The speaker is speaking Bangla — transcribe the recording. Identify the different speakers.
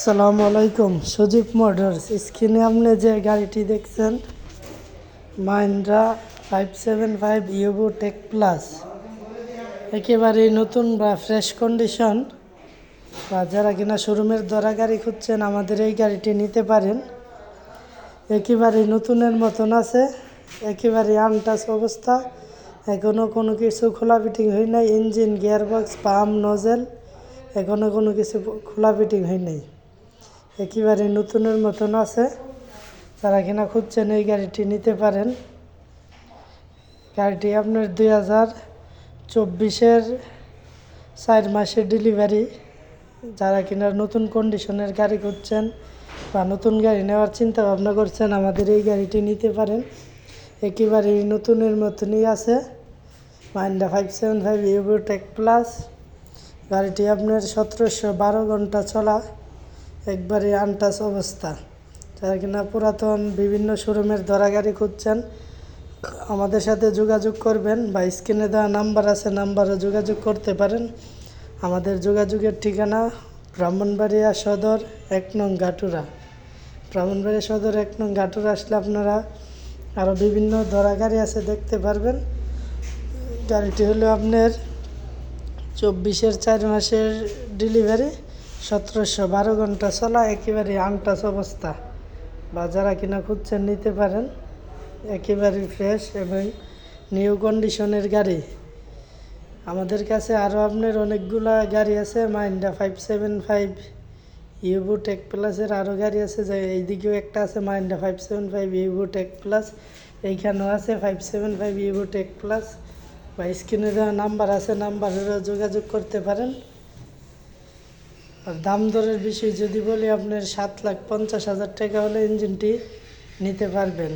Speaker 1: আসসালামু আলাইকুম। সুজীব মোটরস, স্ক্রিনে আপনি যে গাড়িটি দেখছেন মাহিন্দ্রা 575 ইউবো টেক প্লাস, একেবারেই নতুন বা ফ্রেশ কন্ডিশন, বা যারা কিনা শোরুমের দ্বারা গাড়ি খুঁজছেন আমাদের এই গাড়িটি নিতে পারেন। একেবারেই নতুনের মতন আছে, একেবারেই আনটাচ অবস্থা, এখনও কোনো কিছু খোলা ফিটিং হয় নাই। ইঞ্জিন, গিয়ারবক্স, পাম্প, নজেল এখনও কোনো কিছু খোলা ফিটিং হয় নাই, একেবারে নতুনের মতন আছে। যারা কিনা খুঁজছেন এই গাড়িটি নিতে পারেন। গাড়িটি আপনার 2024-এর 4 মাসের ডেলিভারি। যারা কিনা নতুন কন্ডিশনের গাড়ি খুঁজছেন বা নতুন গাড়ি নেওয়ার চিন্তা ভাবনা করছেন আমাদের এই গাড়িটি নিতে পারেন। একেবারে নতুনের মতনই আছে মাহিন্দ্রা 575 ইউবো টেক প্লাস। গাড়িটি আপনার 1712 ঘন্টা চলা, একবারে আনটাচ অবস্থা। যারা কিনা পুরাতন বিভিন্ন শোরুমের ধরা গাড়ি খুঁজছেন আমাদের সাথে যোগাযোগ করবেন, বা স্ক্রিনে দেওয়া নাম্বার আছে, নাম্বারে যোগাযোগ করতে পারেন। আমাদের যোগাযোগের ঠিকানা ব্রাহ্মণবাড়িয়া সদর 1 নং গাটুরা। ব্রাহ্মণবাড়িয়া সদর 1 নং গাটুরা আসলে আপনারা আরও বিভিন্ন ধরা গাড়ি আছে দেখতে পারবেন। গাড়িটি হলো আপনার 24-এর 4 মাসের ডেলিভারি, 1712 ঘন্টা চলা, একেবারে আনটাচ অবস্থা। বা যারা কিনা খুঁজছেন নিতে পারেন, একেবারে ফ্রেশ এবং নিউ কন্ডিশনের গাড়ি। আমাদের কাছে আরও আপনার অনেকগুলা গাড়ি আছে, মাহিন্দ্রা 575 ইউবো টেক প্লাসের আরও গাড়ি আছে, যে এইদিকেও একটা আছে মাহিন্দ্রা 575 ইউবো টেক প্লাস, এইখানেও আছে 575 ইউবো টেক প্লাস। বা স্ক্রিনে দেওয়া নাম্বার আছে, নাম্বারেরও যোগাযোগ করতে পারেন। আর দাম দরের বিষয় যদি বলি, আপনার 7,50,000 টাকা হলে ইঞ্জিনটি নিতে পারবেন।